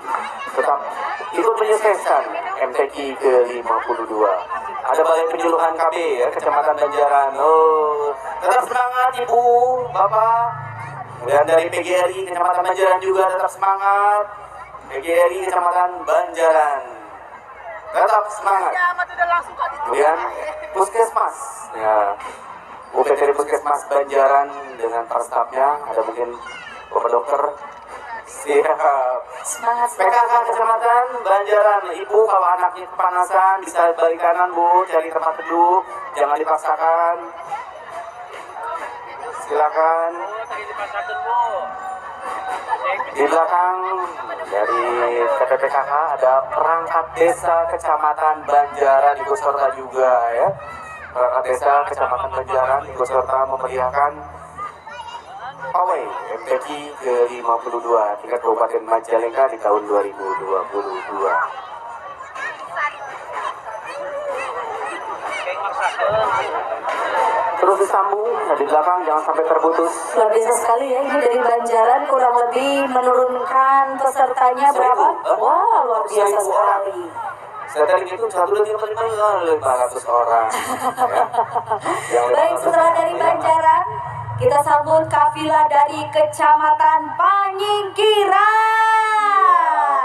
tetap ikut menyukseskan MTQ ke-52. Ada Balai Penyuluhan KB ya, Kecamatan Banjaran. Oh, tetap semangat Ibu, Bapak. Kemudian dari PGRI Kecamatan Banjaran juga tetap semangat. PGRI Kecamatan Banjaran tetap semangat. Kemudian Puskesmas ya, UPTD Puskesmas Banjaran dengan para stafnya, ada mungkin Bapak Dokter. Siap. Semangat. PKK Kecamatan Banjaran, Ibu kalau anaknya kepanasan bisa balik kanan Bu, cari tempat teduh, jangan dipaksakan. Silakan. Di belakang dari TPPKK ada perangkat desa Kecamatan Banjaran ikut serta juga ya. Perangkat desa Kecamatan Banjaran ikut serta memeriahkan pawai MTQ ke-52 tingkat Kabupaten Majalengka di tahun 2022. Terus disambung, nah di belakang jangan sampai terputus. Luar biasa sekali ya, ini dari Banjaran kurang lebih menurunkan pesertanya berapa? Wah, luar biasa sekali. Saya tadi itu 1, 2, 3, 4, 500 orang. Ya. Baik, setelah dari Banjaran, kita sambut kafilah dari Kecamatan Panyingkiran.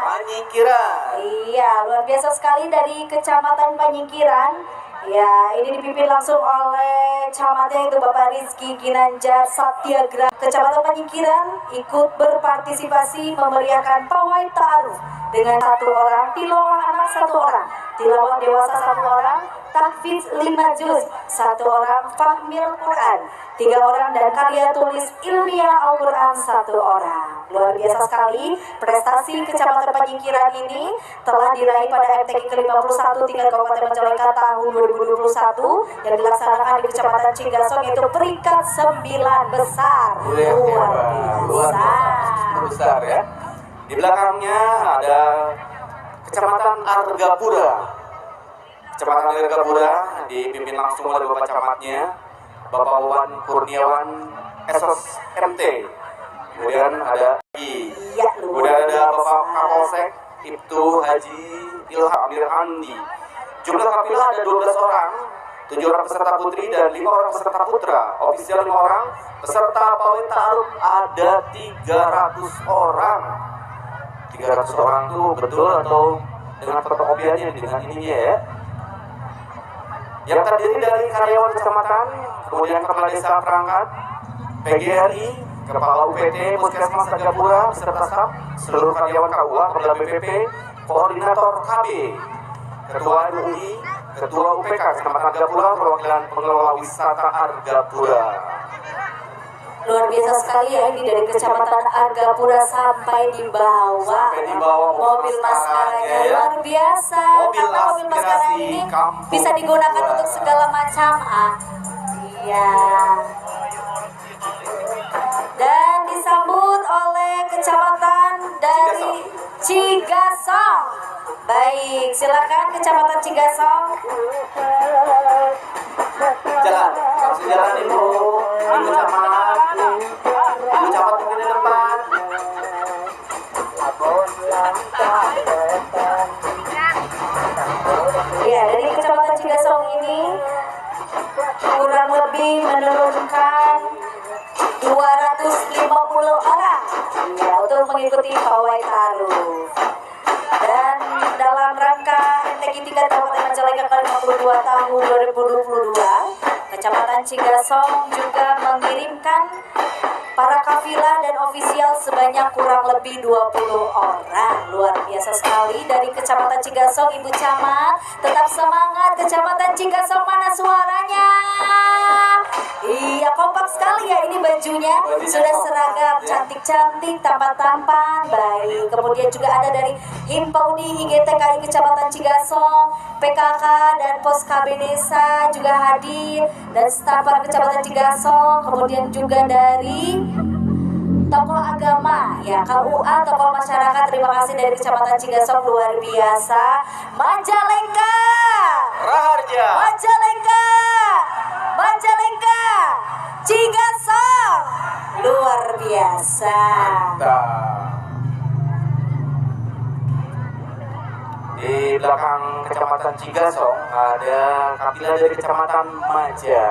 Panyingkiran. Iya, luar biasa sekali dari Kecamatan Panyingkiran. Ya, ini dipimpin langsung oleh camatnya itu Bapak Rizky Ginanjar Satyagraha. Kecamatan Panyingkiran ikut berpartisipasi memeriahkan pawai ta'aruf dengan 1 orang, tilawah anak 1 orang, tilawah dewasa 1 orang, tahfiz 5 juz 1 orang, fahmil Quran 3 orang, dan karya tulis ilmiah Al-Quran 1 orang. Luar biasa sekali prestasi Kecamatan Panyingkiran ini telah diraih pada MTQ ke-51 tingkat Kabupaten Majalengka tahun 2021 yang dilaksanakan di Kecamatan Cigasong, yaitu peringkat 9 besar. Luar besar ya. Di belakangnya ada Kecamatan Argapura. Kecamatan Argapura dipimpin langsung oleh Bapak Camatnya, Bapak Wan Kurniawan SOS MT. Kemudian ada kemudian ada Bapak Kapolsek Ibtu Haji Ilham Amir Andi. Jumlah kafilah ada 12 orang, 7 orang peserta putri dan 5 orang peserta putra. Ofisial 5 orang, peserta pawai ta'aruf ada 300 orang. 300 orang itu betul atau dengan fotokopiannya dengan ininya ya? Yang terdiri dari karyawan kecamatan, kemudian kepala desa perangkat, PGRI, kepala UPT, Puskesmas Argapura, beserta staf, seluruh karyawan KUA, kepala BPP, koordinator KB, ketua MUI, ketua UPK Kecamatan Argapura, perwakilan pengelola wisata Argapura. Luar biasa sekali ya, ini dari Kecamatan Argapura sampai di bawah. Mobil maskaranya ya. Luar biasa. Karena mobil maskara ini bisa digunakan untuk segala macam. Iya. Dan disambut oleh Kecamatan dari Cigasong. Baik, silakan Kecamatan Cigasong. Jalan, langsung jalan Ibu. Ibu Camat. Ibu Camat mungkin di depan. Ya, dari Kecamatan Cigasong ini kurang lebih menurunkan 250 orang ya, untuk mengikuti pawai taruh. Dan dalam rangka MTQ tingkat Kabupaten Majalengka ke-52 tahun 2022, Kecamatan Cigasong juga mengirimkan para kafilah dan ofisial sebanyak kurang lebih 20 orang. Luar biasa sekali dari Kecamatan Cigasong, Ibu Camat. Tetap semangat Kecamatan Cigasong, mana suaranya? Iya, kompak sekali ya ini bajunya. Sudah seragam, cantik-cantik, tampan-tampan, baik. Kemudian juga ada dari Himpaudi IGTKI Kecamatan Cigasong, PKK dan Pos KB Desa juga hadir, dan staf para Kecamatan Cigasong. Kemudian juga dari tokoh agama ya, KUA, tokoh masyarakat. Terima kasih dari Kecamatan Cigasong, luar biasa. Majalengka, Raharja, Majalengka, Majalengka, Cigasong, luar biasa. Di belakang Kecamatan Cigasong ada kafilah dari Kecamatan Maja.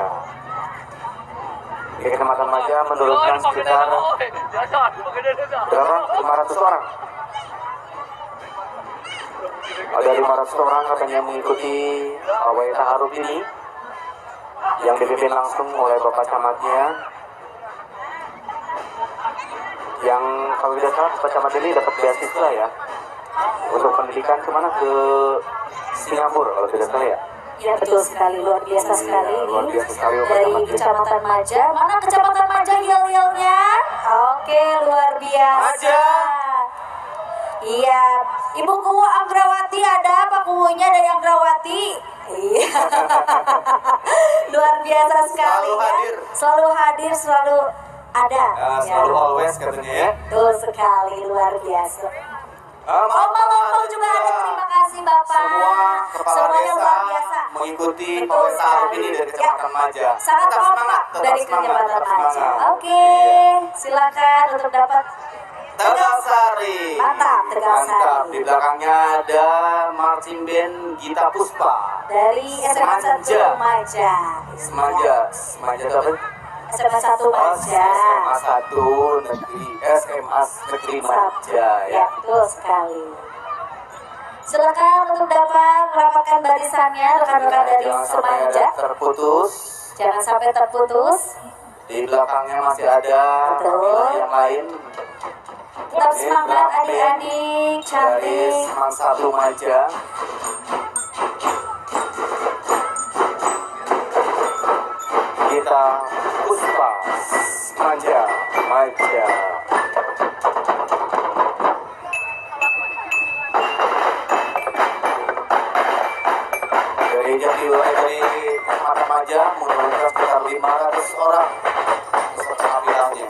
Di Kecamatan Maja menurunkan sekitar berapa? 500 orang. Ada 500 orang katanya mengikuti pawai taaruf ini yang dipimpin langsung oleh Bapak Camatnya. Yang kalau tidak salah Bapak Camat ini dapat beasiswa ya untuk pendidikan kemana, ke Singapura kalau tidak salah ya. Ya betul sekali, luar biasa sekali ini. Luar biasa sekali Bapak Dari Camat. Kecamatan Maja. Mana Kecamatan Maja yel-yelnya? Oke, luar biasa. Maja. Iya, Ibu Kuwu Anggrawati ada, Pak Kuwunya dari Anggrawati. Iya. Luar biasa sekali Selalu ya. hadir. Selalu hadir, selalu ada. Selalu always katanya ya. Betul sekali, luar biasa. Omong-omong juga ada, terima kasih Bapak. Semua kepala Semuanya desa luar biasa. mengikuti Betul pawai taaruf sekali. ini dari Kecamatan Maja. Sangat Tetap kompak semangat, tetap dari semangat, Kecamatan tetap Maja. semangat. Oke, silakan untuk dapat Tegalsari. Mantap, Tegalsari. Mantap. Di belakangnya ada marching band Gita Puspa. dari SMA 1 Maja. Semaja apa? SMA 1 Maja. SMA 1 Negeri, SMA Negeri Maja Ya, ya. betul sekali. Silakan untuk dapat merapatkan barisannya rekan-rekan dari Jangan sampai ada Semaja. terputus. Jangan sampai terputus. Di belakangnya masih ada Betul. kafilah yang lain Tetap semangat adik-adik dari cantik. Seman 1 Maja. Kita Puspa Maja. Dari Kecamatan Maja menurunkan sekitar 500 orang beserta kafilahnya.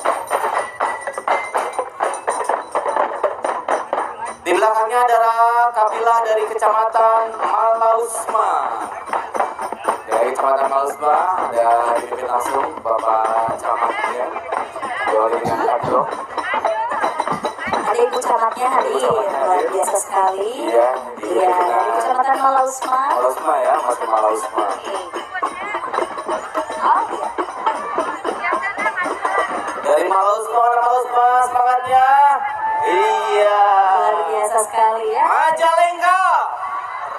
Di belakangnya adalah kafilah dari Kecamatan Malausma. Dari Kecamatan Malausma ada dipimpin langsung Bapak Camatnya, Doli dengan Kadro. Ada Ibu Camatnya hadir, luar biasa sekali. Iya, Iya, dari Kecamatan Malausma. Malausma ya, masih Malausma. Oh, iya. Dari Malausma, mana Malausma semangatnya? Iya. Luar biasa sekali ya. Majalengka,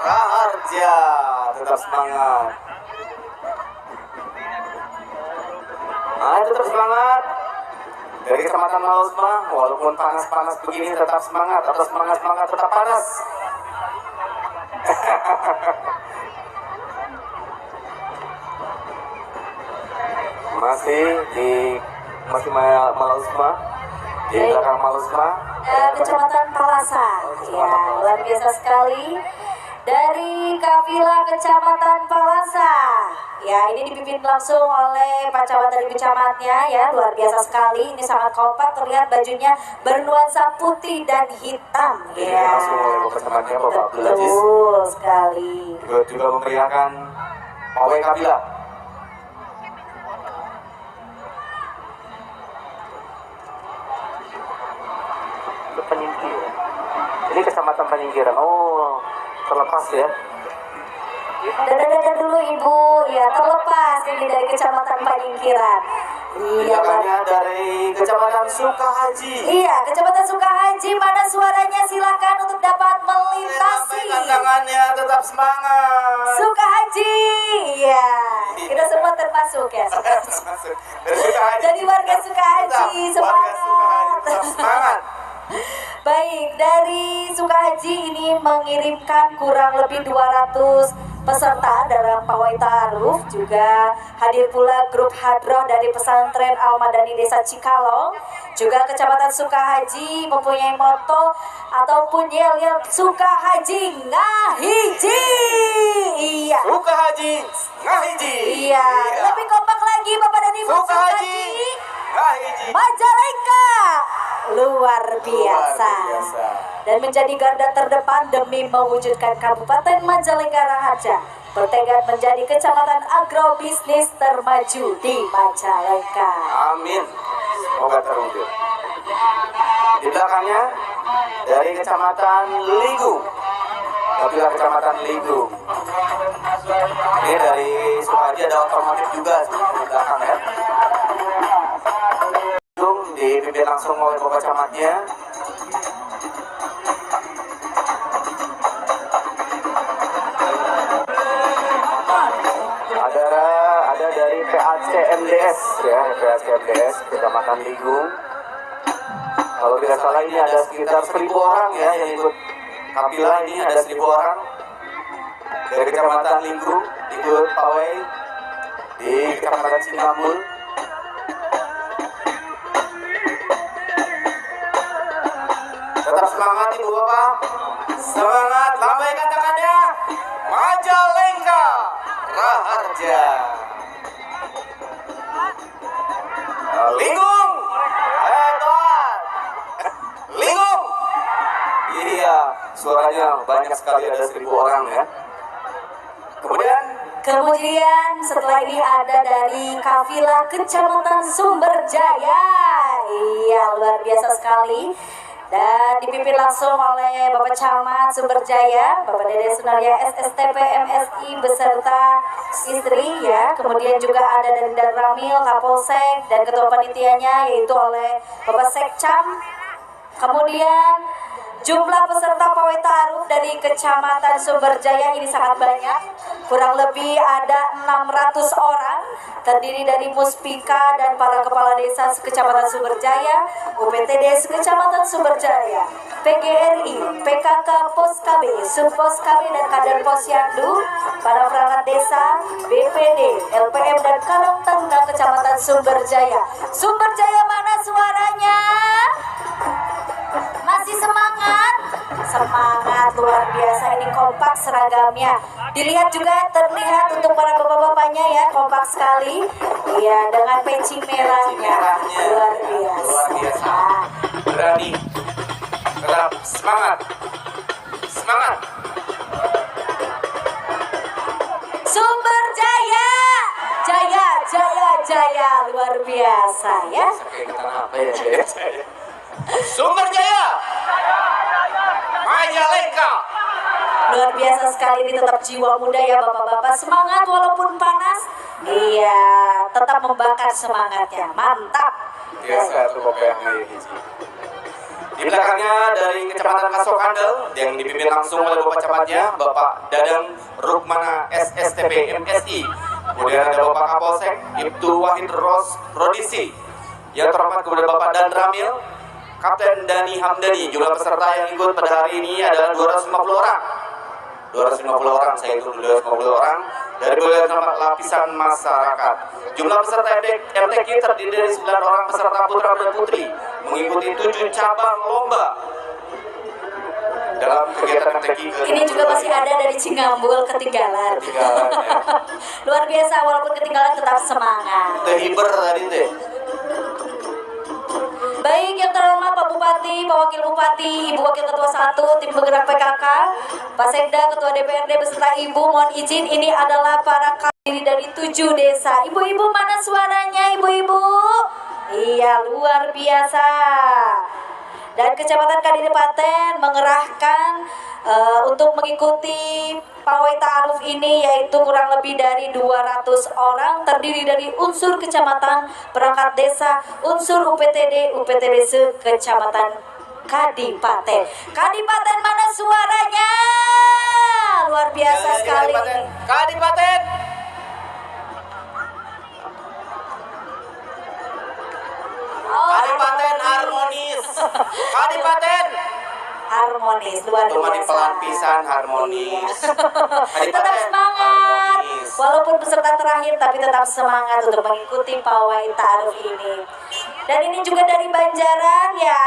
Raharja, tetap semangat. Tetap semangat. Dari Kecamatan Malausma, walaupun panas-panas begini tetap semangat, tetap semangat, tetap panas. masih Malausma, di belakang Malausma. Kecamatan Palasa. Ya, luar biasa sekali. Dari kafilah Kecamatan Palasa. Ya, ini dipimpin langsung oleh Pak Camat dari Kecamatnya ya, luar biasa sekali. Ini sangat kompak, terlihat bajunya bernuansa putih dan hitam. Ya, Langsung oleh Bapak Camatnya, Bapak Abdul Aziz. betul sekali. Juga memeriahkan pawai kafilah. Penyingkiran. Ini Kecamatan Penyingkiran. Oh, terlepas ya. Dadah dulu Ibu, ya terlepas ini dari Kecamatan Panyingkiran. Iya, Belakangnya dari Kecamatan Sukahaji. iya, Kecamatan Sukahaji, mana suaranya? Silakan untuk dapat melintasi. Lambaikan tangannya, tetap semangat. Sukahaji, iya, kita semua termasuk ya. Dari Sukahaji. Jadi warga Sukahaji, Tetap, warga Sukahaji, semangat. tetap semangat. Baik, dari Sukahaji ini mengirimkan kurang lebih 200 peserta dalam pawai ta'aruf. Juga hadir pula grup hadroh dari pesantren Al-Madani Desa Cikalong. Juga Kecamatan Sukahaji mempunyai moto ataupun yel-yel Sukahaji ngahiji. Iya. Sukahaji ngahiji. Iya, lebih kompak lagi Bapak dan Ibu Sukahaji Sukahaji. ngahiji. Majalengka luar biasa. Dan menjadi garda terdepan demi mewujudkan Kabupaten Majalengka Raharja bertekad menjadi kecamatan agrobisnis termaju di Majalengka. Amin. Semoga terwujud. Di belakangnya dari Kecamatan Ligung. Kafilah Kecamatan Ligung. Ini dari Sukahaji ada otomotif juga di belakang ya. Ligung dipimpin langsung oleh Bapak Camatnya. Ada dari PACMDS ya, PACMDS Kecamatan Ligung. Kalau tidak salah ini ada sekitar 1.000 orang ya yang ikut kafilah ini, ada 1.000 orang dari Kecamatan Ligung ikut pawai di Kecamatan Cingamul. Tetap semangat Ibu Bapak, semangat, lambaikan tangannya. Majalengka Raharja. Ligung, hebat. Ligung. Iya, suaranya banyak sekali, ada 1.000 orang ya. Kemudian setelah ini ada dari kafilah Kecamatan Sumberjaya. Iya, luar biasa sekali. Dan dipimpin langsung oleh Bapak Camat Sumberjaya, Bapak Dede Sunaria SSTP MSI beserta istri ya. Kemudian juga ada dari Dan Ramil, Kapolsek, dan ketua panitianya yaitu oleh Bapak Sekcam. Kemudian jumlah peserta pawai ta'aruf dari Kecamatan Sumberjaya ini sangat banyak. Kurang lebih ada 600 orang, terdiri dari Muspika dan para kepala desa Kecamatan Sumberjaya, UPTD Kecamatan Sumberjaya, PGRI, PKK Poskab, Subposkab dan Kader Posyandu, para perangkat desa, BPD, LPM dan Karang Tengah Kecamatan Sumberjaya. Sumberjaya mana suaranya? Masih semangat? Semangat luar biasa, ini kompak seragamnya. Dilihat juga, terlihat untuk para bapak-bapaknya ya, kompak sekali. Iya, dengan peci merahnya. Luar biasa. Luar biasa. Berani. Tetap semangat. Semangat. Sumberjaya. Jaya, jaya, jaya. Luar biasa ya. Sumberjaya. Majalengka. Luar biasa sekali, ini tetap jiwa muda ya bapak-bapak. Semangat walaupun panas. Iya, tetap membakar semangatnya. Mantap. Biasa tuh Bapak yang ini. Di belakangnya dari Kecamatan Kasokandel yang dipimpin langsung oleh Bapak Camatnya, Bapak Dadang Rukmana SSTP MSI. Kemudian ada Bapak Kapolsek Ibtu Wahid Rodisi. Yang terhormat kepada Bapak Dan Ramil, Kapten Dani Hamdani. Jumlah peserta yang ikut pada hari ini adalah 250 orang. 250 orang, saya hitung 250 orang dari berbagai lapisan masyarakat. Jumlah peserta MTQ terdiri dari 9 orang peserta putra dan putri mengikuti 7 cabang lomba dalam kegiatan MTQ. Ini juga masih ada dari Cingambul ketinggalan. Ketinggalan, ya. Luar biasa, walaupun ketinggalan tetap semangat. Hiber tadi teh. Baik, yang terhormat Pak Bupati, Pak Wakil Bupati, Ibu Wakil Ketua 1, Tim Bergerak PKK, Pak Sekda, Ketua DPRD beserta Ibu, mohon izin ini adalah para kadiri dari 7 desa. Ibu-ibu mana suaranya, ibu-ibu? Iya, luar biasa. Dan Kecamatan Kadipaten mengerahkan untuk mengikuti pawai ta'aruf ini yaitu kurang lebih dari 200 orang terdiri dari unsur kecamatan, perangkat desa, unsur UPTD, UPTD se-Kecamatan Kadipaten. Kadipaten mana suaranya? Luar biasa sekali. Kadipaten. Oh, Kadipaten harmonis. Kadipaten. harmonis, luar Tumani biasa. pelan pisan harmonis. Tetap semangat, walaupun peserta terakhir tapi tetap semangat untuk mengikuti pawai ta'aruf ini. Dan ini juga dari Banjaran ya.